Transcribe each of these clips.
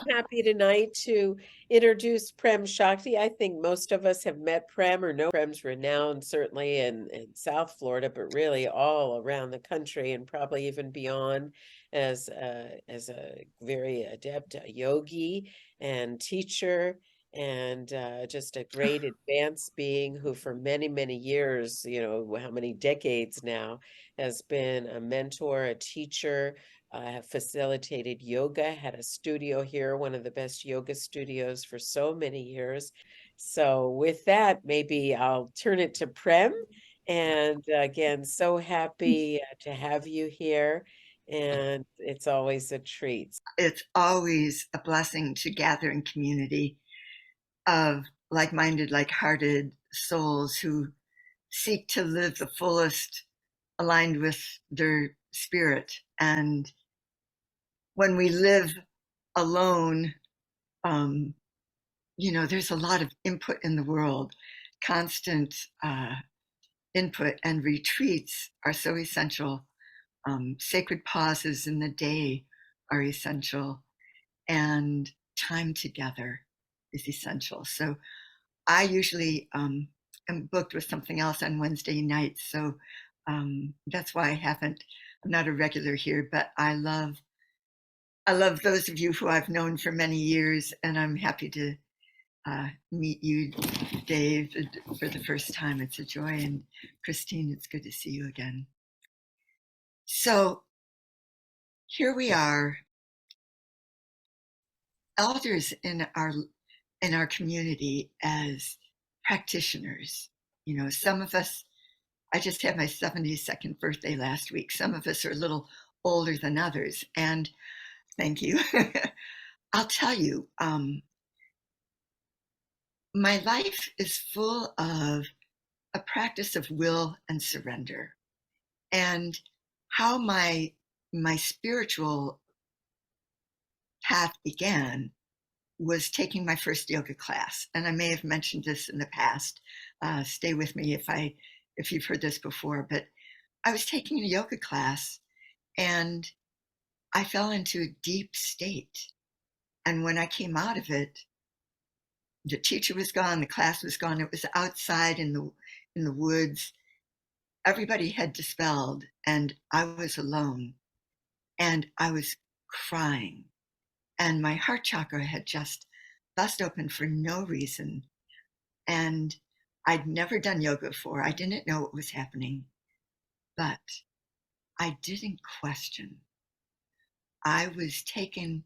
happy tonight to introduce Prem Shakti. I think most of us have met Prem or know Prem's renowned, certainly in South Florida, but really all around the country and probably even beyond as a very adept yogi and teacher and just a great advanced being who for many, many years, how many decades now, has been a mentor, a teacher. I have facilitated yoga, had a studio here, one of the best yoga studios for so many years. So, with that, maybe I'll turn it to Prem. And again, so happy to have you here. And it's always a treat. It's always a blessing to gather in community of like-minded, like-hearted souls who seek to live the fullest aligned with their spirit. And when we live alone, um, there's a lot of input in the world, constant input, and retreats are so essential. Sacred pauses in the day are essential, and time together is essential. So I usually am booked with something else on Wednesday nights. So that's why I'm not a regular here, but I love those of you who I've known for many years, and I'm happy to meet you, Dave, for the first time. It's a joy. And Christine, it's good to see you again. So here we are, elders in our community as practitioners. Some of us, I just had my 72nd birthday last week. Some of us are a little older than others. And thank you. I'll tell you, my life is full of a practice of will and surrender. And how my spiritual path began was taking my first yoga class. And I may have mentioned this in the past. Stay with me if you've heard this before, but I was taking a yoga class and I fell into a deep state. And when I came out of it, the teacher was gone, the class was gone. It was outside in the woods. Everybody had dispelled, and I was alone. And I was crying. And my heart chakra had just bust open for no reason. And I'd never done yoga before. I didn't know what was happening, but I didn't question. I was taken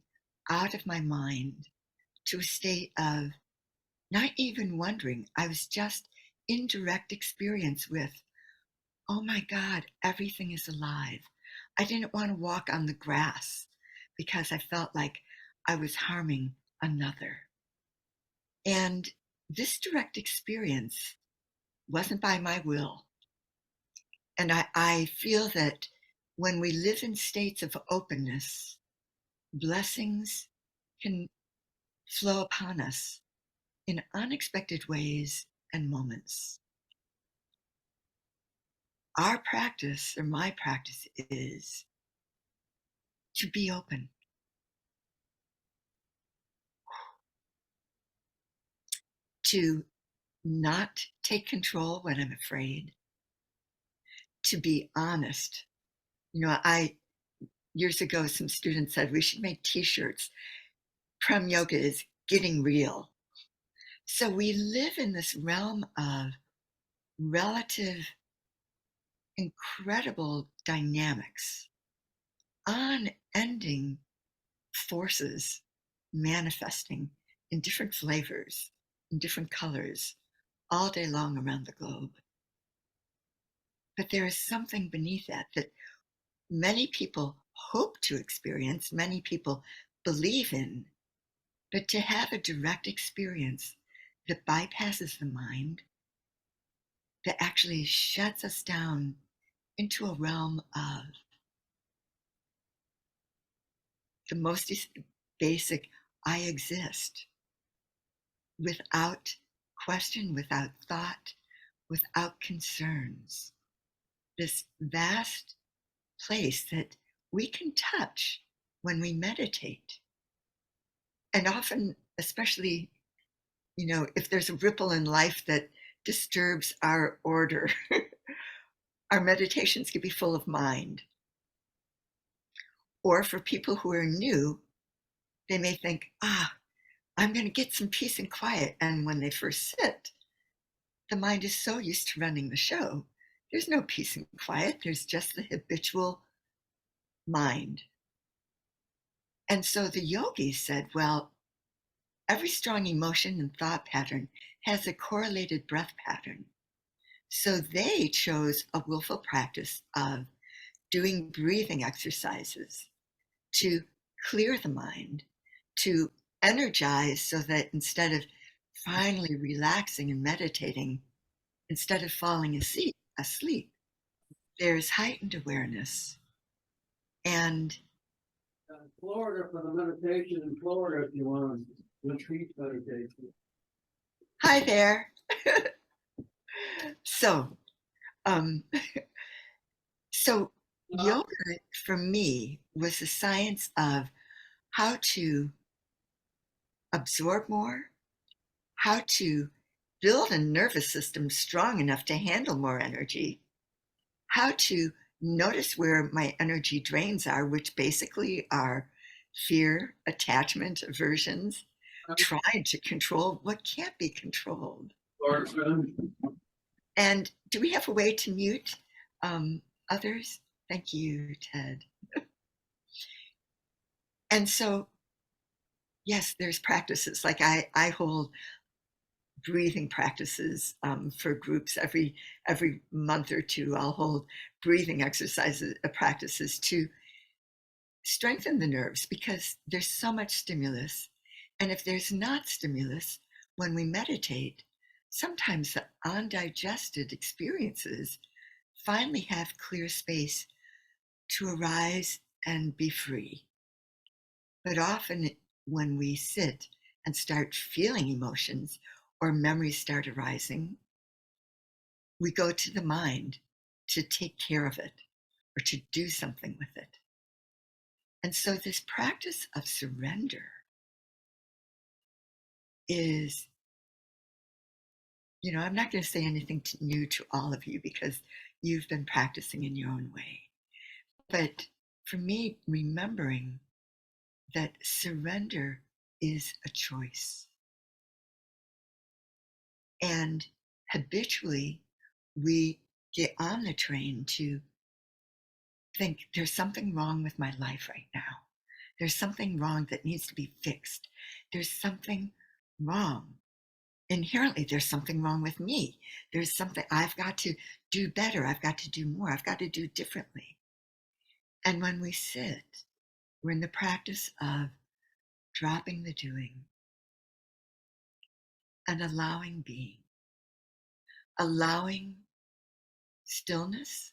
out of my mind to a state of not even wondering. I was just in direct experience with, oh my God, everything is alive. I didn't want to walk on the grass because I felt like I was harming another. And this direct experience wasn't by my will. And I feel that when we live in states of openness, blessings can flow upon us in unexpected ways and moments. Our practice, or my practice, is to be open, to not take control when I'm afraid, to be honest. I years ago, some students said we should make t-shirts. Prem yoga is getting real. So we live in this realm of relative incredible dynamics, unending forces manifesting in different flavors, in different colors, all day long around the globe. But there is something beneath that many people hope to experience, many people believe in, but to have a direct experience that bypasses the mind, that actually shuts us down into a realm of the most basic, I exist, without question, without thought, without concerns. This vast place that we can touch when we meditate. And often, especially, if there's a ripple in life that disturbs our order, our meditations can be full of mind. Or for people who are new, they may think, I'm going to get some peace and quiet. And when they first sit, the mind is so used to running the show. There's no peace and quiet. There's just the habitual mind. And so the yogis said, well, every strong emotion and thought pattern has a correlated breath pattern. So they chose a willful practice of doing breathing exercises to clear the mind, to energize so that instead of finally relaxing and meditating, instead of falling asleep, there's heightened awareness. And Florida for the meditation in Florida if you want to retreat meditation. hi there. So, um, so yoga for me was the science of how to absorb more, how to build a nervous system strong enough to handle more energy, how to notice where my energy drains are, which basically are fear, attachment, aversions, trying to control what can't be controlled. And do we have a way to mute others? Thank you, Ted. And so, yes, there's practices. Like I hold breathing practices for groups every month or two. I'll hold breathing exercises practices to strengthen the nerves because there's so much stimulus. And if there's not stimulus, when we meditate, sometimes the undigested experiences finally have clear space to arise and be free. But often when we sit and start feeling emotions or memories start arising, we go to the mind to take care of it or to do something with it. And so this practice of surrender is, I'm not going to say anything new to all of you because you've been practicing in your own way. But for me, remembering that surrender is a choice. And habitually, we get on the train to think there's something wrong with my life right now. There's something wrong that needs to be fixed. There's something wrong. Inherently, there's something wrong with me. There's something I've got to do better. I've got to do more. I've got to do differently. And when we sit, we're in the practice of dropping the doing and allowing being, allowing stillness,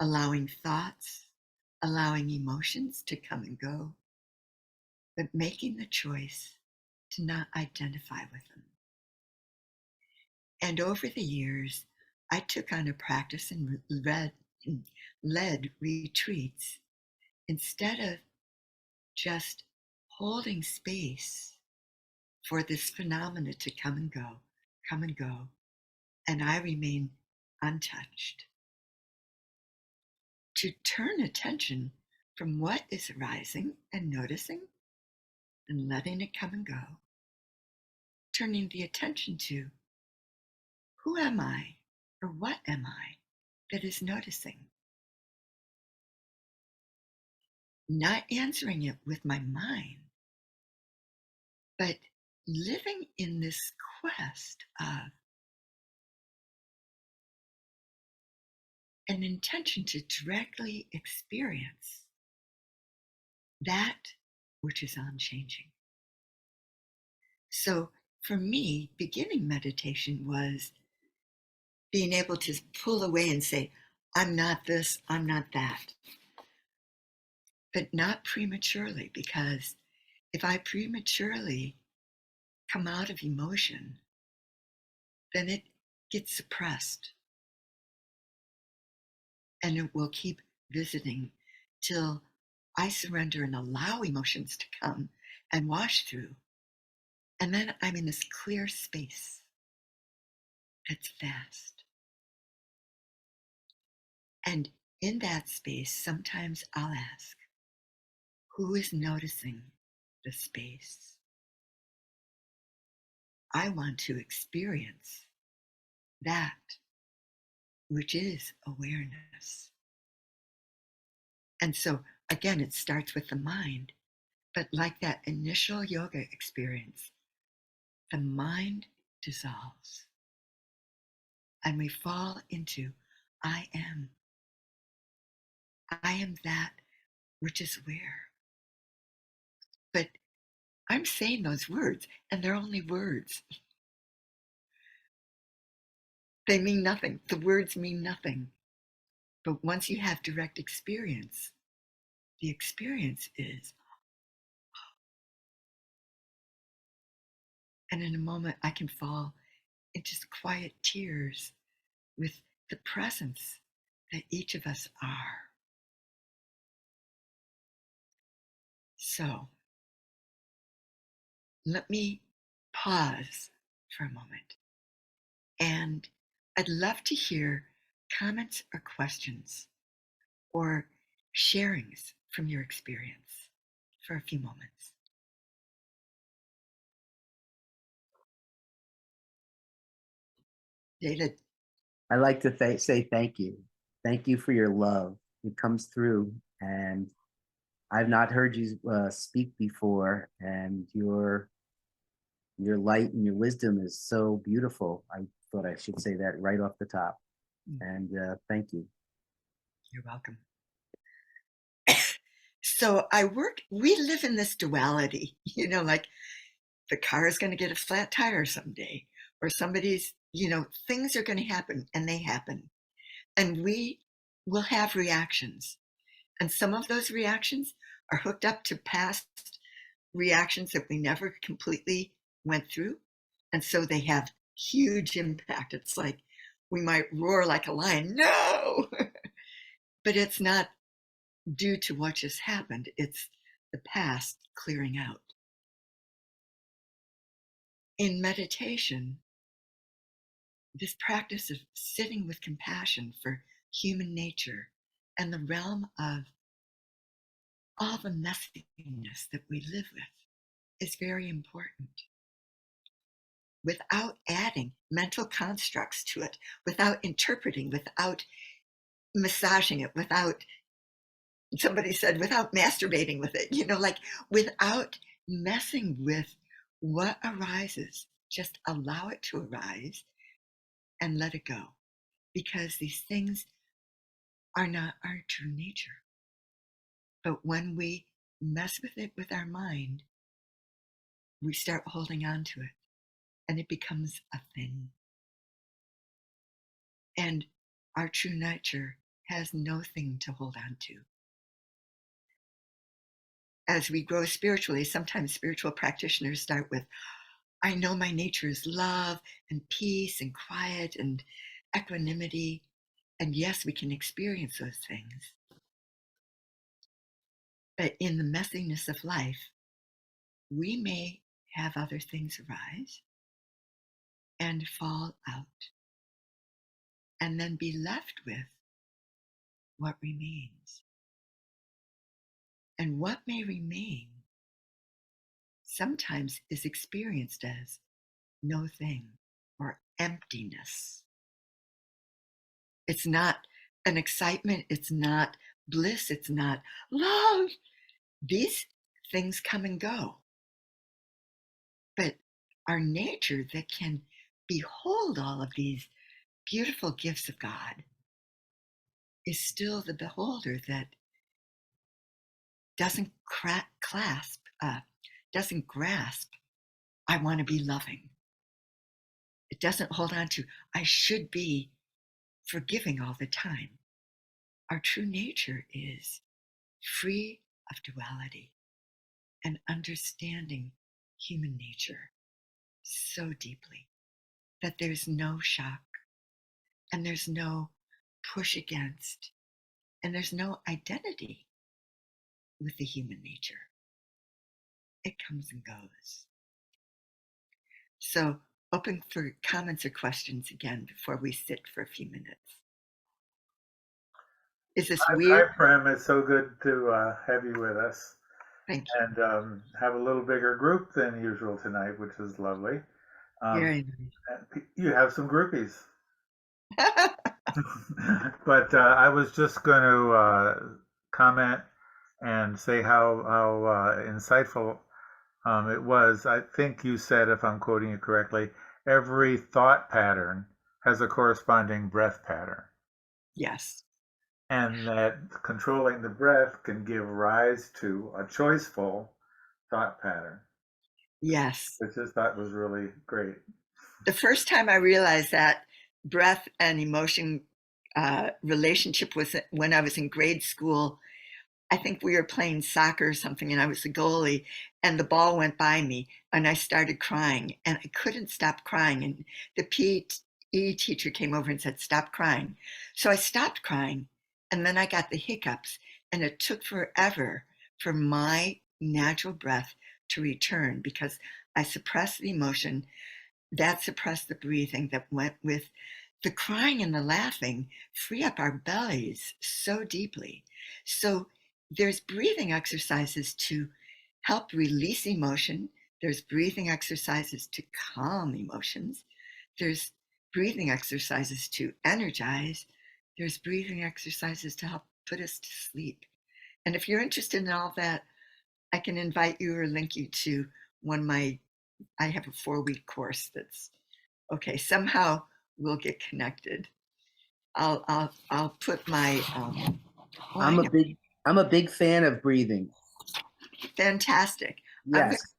allowing thoughts, allowing emotions to come and go, but making the choice to not identify with them. And over the years, I took on a practice and led retreats instead of just holding space for this phenomena to come and go, and I remain untouched. To turn attention from what is arising and noticing and letting it come and go, turning the attention to who am I or what am I that is noticing? Not answering it with my mind, but living in this quest of an intention to directly experience that which is unchanging. So for me, beginning meditation was being able to pull away and say, I'm not this, I'm not that. But not prematurely, because if I prematurely come out of emotion, then it gets suppressed and it will keep visiting till I surrender and allow emotions to come and wash through. And then I'm in this clear space that's vast. And in that space, sometimes I'll ask, who is noticing the space? I want to experience that which is awareness. And so, again, it starts with the mind, but like that initial yoga experience, the mind dissolves and we fall into I am. I am that which is aware. But I'm saying those words, and they're only words. They mean nothing. The words mean nothing. But once you have direct experience, the experience is, and in a moment I can fall into quiet tears with the presence that each of us are. So let me pause for a moment. And I'd love to hear comments or questions or sharings from your experience for a few moments. David. I like to say thank you. Thank you for your love. It comes through, and I've not heard you speak before, and your light and your wisdom is so beautiful. I thought I should say that right off the top. And thank you. You're welcome. So we live in this duality, like the car is going to get a flat tire someday, or somebody's, things are going to happen, and they happen. And we will have reactions. And some of those reactions are hooked up to past reactions that we never completely went through. And so they have huge impact. It's like we might roar like a lion, no! But it's not due to what just happened. It's the past clearing out. In meditation, this practice of sitting with compassion for human nature and the realm of all the messiness that we live with is very important. Without adding mental constructs to it, without interpreting, without massaging it, without, somebody said, without masturbating with it, like without messing with what arises, just allow it to arise and let it go. Because these things are not our true nature. But when we mess with it with our mind, we start holding on to it and it becomes a thing. And our true nature has no thing to hold on to. As we grow spiritually, sometimes spiritual practitioners start with, I know my nature is love and peace and quiet and equanimity. And yes, we can experience those things. But in the messiness of life, we may have other things arise and fall out, and then be left with what remains. And what may remain sometimes is experienced as no thing or emptiness. It's not an excitement, it's not bliss, it's not love. These things come and go. But our nature that can behold all of these beautiful gifts of God is still the beholder that doesn't doesn't grasp, I want to be loving. It doesn't hold on to, I should be forgiving all the time. Our true nature is free of duality and understanding human nature so deeply that there's no shock and there's no push against and there's no identity with the human nature. it comes and goes. So open for comments or questions again before we sit for a few minutes. Is this Hi, weird? Prem. It's so good to have you with us Thank you. and have a little bigger group than usual tonight, which is lovely. Very You have some groupies. nice. But I was just going to comment and say how insightful it was. I think you said, if I'm quoting you correctly, every thought pattern has a corresponding breath pattern, Yes. and that controlling the breath can give rise to a choiceful thought pattern, Yes. which I thought was really great. The first time I realized that breath and emotion relationship was when I was in grade school. I think we were playing soccer or something, and I was the goalie, and the ball went by me, and I started crying, and I couldn't stop crying. And the PE teacher came over and said, "Stop crying." So I stopped crying, and then I got the hiccups, and it took forever for my natural breath to return because I suppressed the emotion that suppressed the breathing that went with the crying and the laughing, free up our bellies so deeply. So there's breathing exercises to help release emotion. There's breathing exercises to calm emotions. There's breathing exercises to energize. There's breathing exercises to help put us to sleep. And if you're interested in all that, I can invite you or link you to I have a 4-week course that's okay. Somehow we'll get connected. I'll put my I'm a big I'm a big fan of breathing. fantastic. I'm Yes.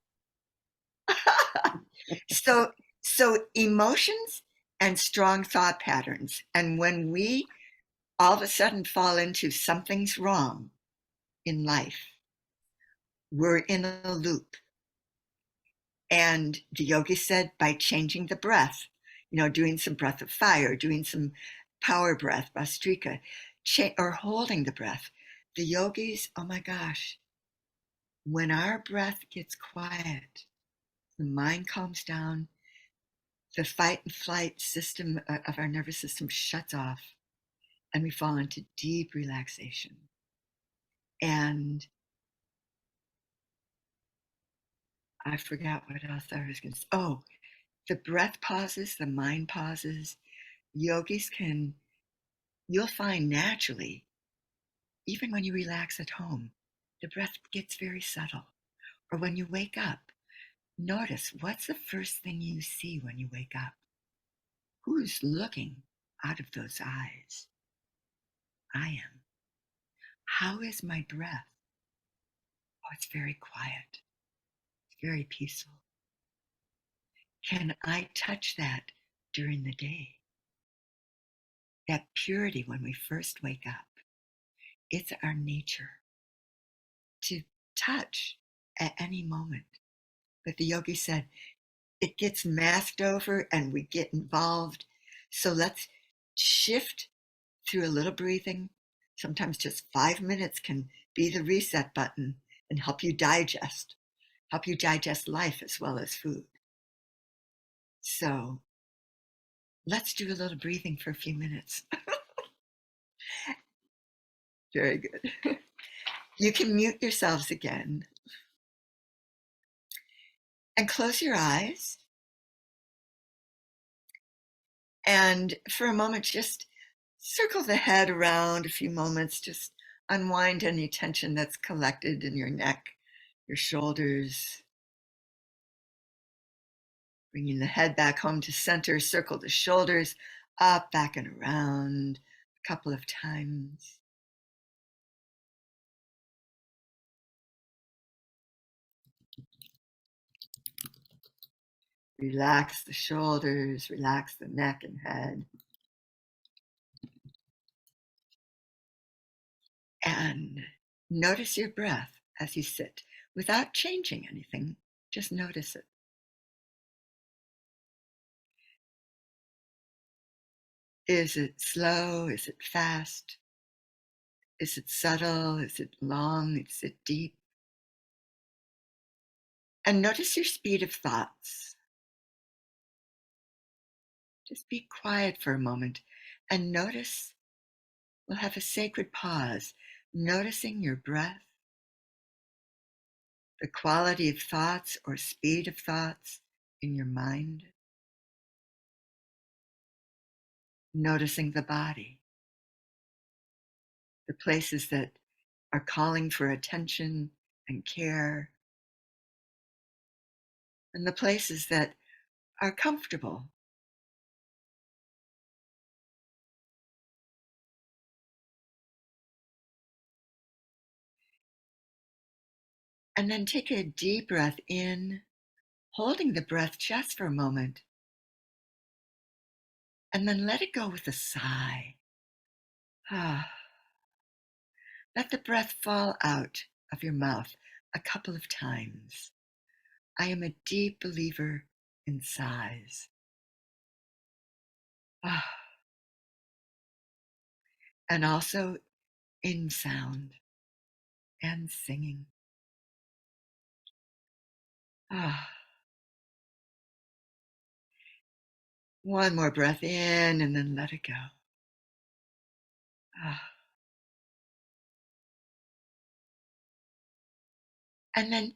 so emotions and strong thought patterns, and when we all of a sudden fall into something's wrong in life, we're in a loop. And the yogi said by changing the breath, doing some breath of fire, doing some power breath, Vastrika, or holding the breath. The yogis, oh my gosh, when our breath gets quiet, the mind calms down, the fight and flight system of our nervous system shuts off, and we fall into deep relaxation. And I forgot what else I was going to say. Oh, the breath pauses, the mind pauses. Yogis you'll find naturally, even when you relax at home, the breath gets very subtle. Or when you wake up, notice what's the first thing you see when you wake up? Who's looking out of those eyes? I am. How is my breath? Oh, it's very quiet. It's very peaceful. Can I touch that during the day? That purity when we first wake up. It's our nature to touch at any moment. But the yogi said, it gets masked over and we get involved. So let's shift through a little breathing. Sometimes just 5 minutes can be the reset button and help you digest life as well as food. So let's do a little breathing for a few minutes. Very good. You can mute yourselves again and close your eyes. And for a moment, just circle the head around a few moments. Just unwind any tension that's collected in your neck, your shoulders. Bringing the head back home to center, circle the shoulders up, back, and around a couple of times. Relax the shoulders, relax the neck and head. And notice your breath as you sit without changing anything. Just notice it. Is it slow? Is it fast? Is it subtle? Is it long? Is it deep? And notice your speed of thoughts. Just be quiet for a moment and notice. We'll have a sacred pause, noticing your breath, the quality of thoughts or speed of thoughts in your mind, noticing the body, the places that are calling for attention and care, and the places that are comfortable. And then take a deep breath in, holding the breath just for a moment, and then let it go with a sigh. Ah, let the breath fall out of your mouth a couple of times. I am a deep believer in sighs. Ah, and also in sound and singing. Ah, one more breath in and then let it go. Ah, and then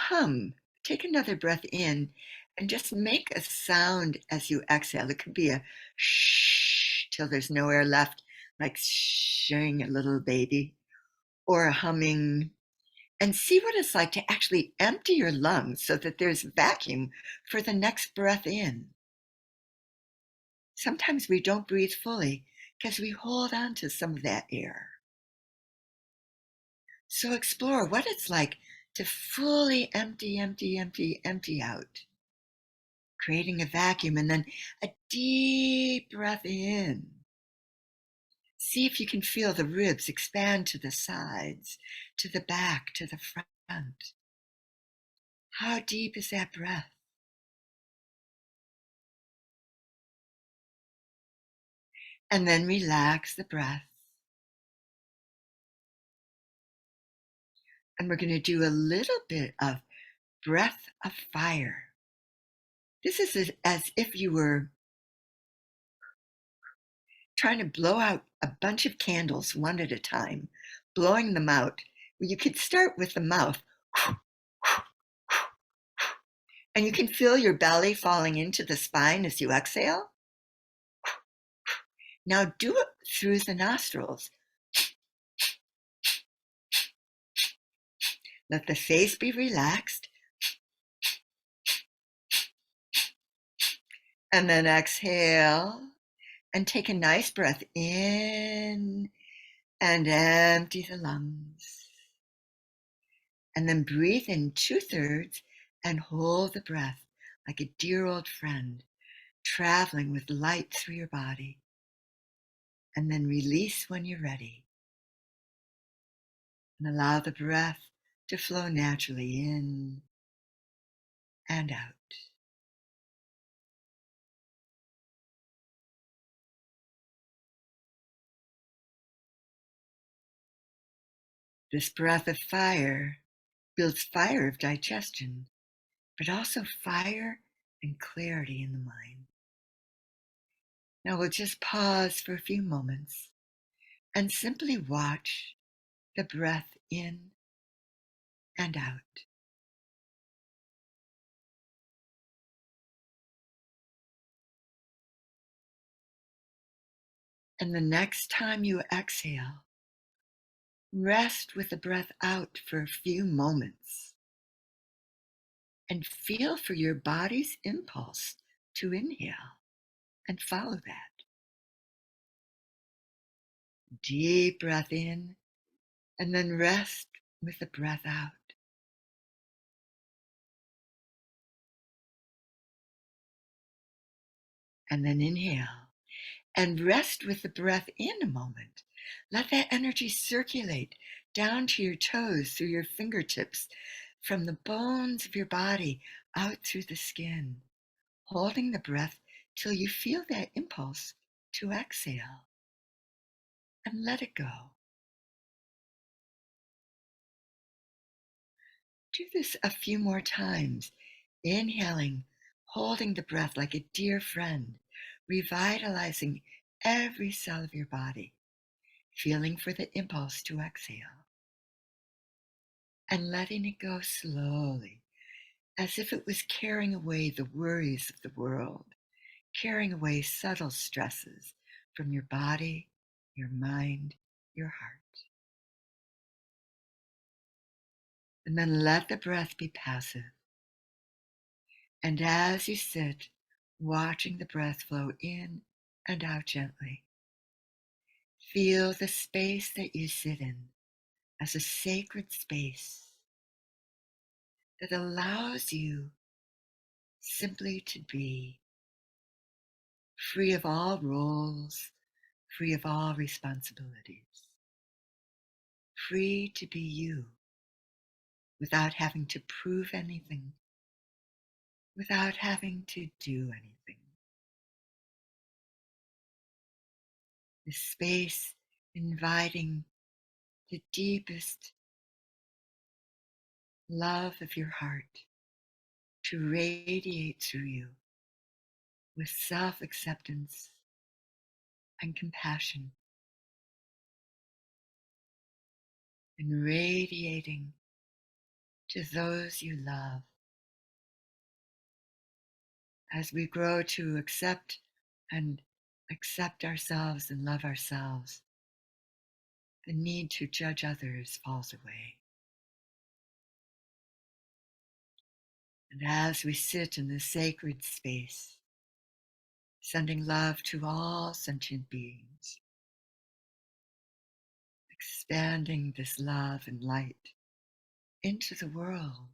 hum. Take another breath in and just make a sound as you exhale. It could be a shh till there's no air left, like shhing a little baby, or a humming. And see what it's like to actually empty your lungs so that there's vacuum for the next breath in. Sometimes we don't breathe fully because we hold on to some of that air. So explore what it's like to fully empty, empty, empty, empty out, creating a vacuum, and then a deep breath in. See if you can feel the ribs expand to the sides, to the back, to the front. How deep is that breath? And then relax the breath. And we're going to do a little bit of breath of fire. This is as if you were trying to blow out a bunch of candles one at a time, blowing them out. You could start with the mouth, and you can feel your belly falling into the spine as you exhale. Now do it through the nostrils. Let the face be relaxed. And then exhale and take a nice breath in and empty the lungs. And then breathe in 2/3 and hold the breath like a dear old friend, traveling with light through your body. And then release when you're ready. And allow the breath to flow naturally in and out. This breath of fire builds fire of digestion, but also fire and clarity in the mind. Now we'll just pause for a few moments and simply watch the breath in and out. And the next time you exhale, rest with the breath out for a few moments and feel for your body's impulse to inhale and follow that. Deep breath in and then rest with the breath out. And then inhale and rest with the breath in a moment. Let that energy circulate down to your toes, through your fingertips, from the bones of your body out through the skin, holding the breath till you feel that impulse to exhale and let it go. Do this a few more times. Inhaling, holding the breath like a dear friend, revitalizing every cell of your body, feeling for the impulse to exhale, and letting it go slowly, as if it was carrying away the worries of the world, carrying away subtle stresses from your body, your mind, your heart. And then let the breath be passive. And as you sit, watching the breath flow in and out gently, feel the space that you sit in as a sacred space that allows you simply to be free of all roles, free of all responsibilities, free to be you without having to prove anything, without having to do anything. This space inviting the deepest love of your heart to radiate through you with self-acceptance and compassion, and radiating to those you love as we grow to accept ourselves and love ourselves. The need to judge others falls away. And as we sit in this sacred space, sending love to all sentient beings, expanding this love and light into the world,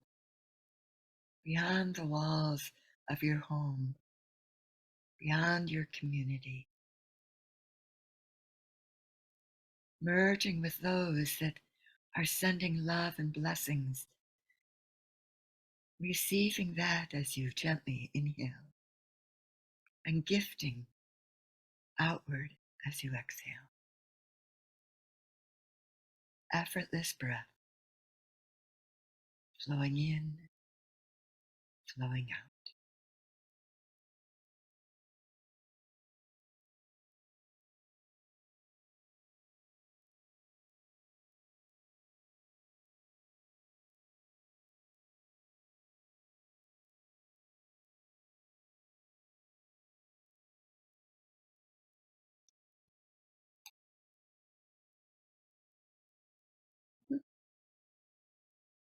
beyond the walls of your home, beyond your community, merging with those that are sending love and blessings, receiving that as you gently inhale, and gifting outward as you exhale. Effortless breath, flowing in, flowing out.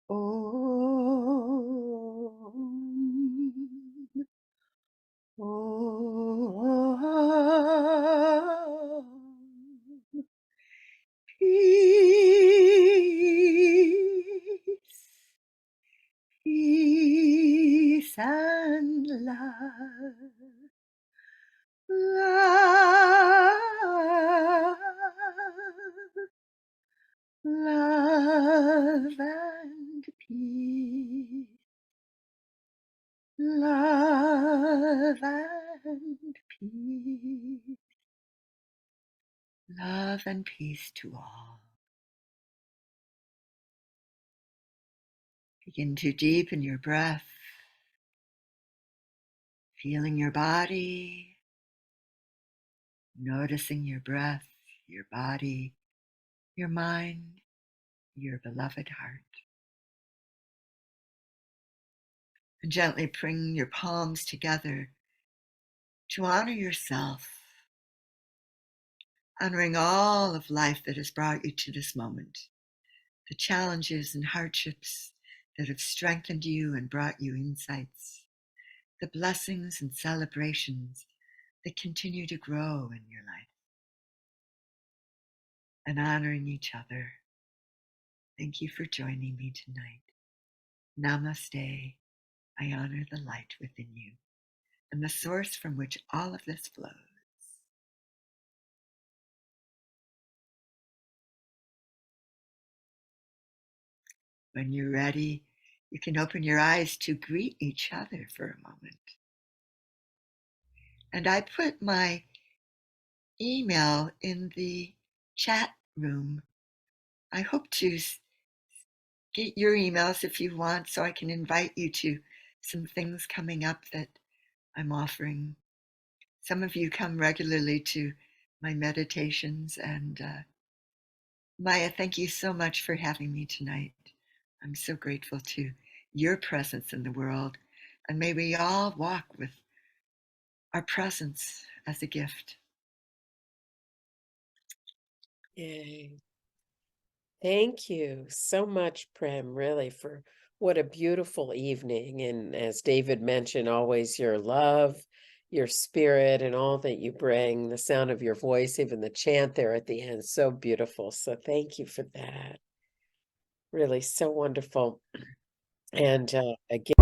Om. Om. Peace, peace and love, love, love and peace, love and peace, love and peace to all. Begin to deepen your breath, feeling your body, noticing your breath, your body, your mind, your beloved heart. And gently bring your palms together to honor yourself, honoring all of life that has brought you to this moment, the challenges and hardships that have strengthened you and brought you insights, the blessings and celebrations that continue to grow in your life, and honoring each other. Thank you for joining me tonight. Namaste. I honor the light within you and the source from which all of this flows. When you're ready, you can open your eyes to greet each other for a moment. And I put my email in the chat room. I hope to get your emails if you want so I can invite you to some things coming up that I'm offering. Some of you come regularly to my meditations, and Maya, thank you so much for having me tonight. I'm so grateful to your presence in the world, and may we all walk with our presence as a gift. Yay. Thank you so much, Prem, really, for what a beautiful evening. And as David mentioned, always your love, your spirit, and all that you bring, the sound of your voice, even the chant there at the end, so beautiful. So thank you for that. Really so wonderful. And again,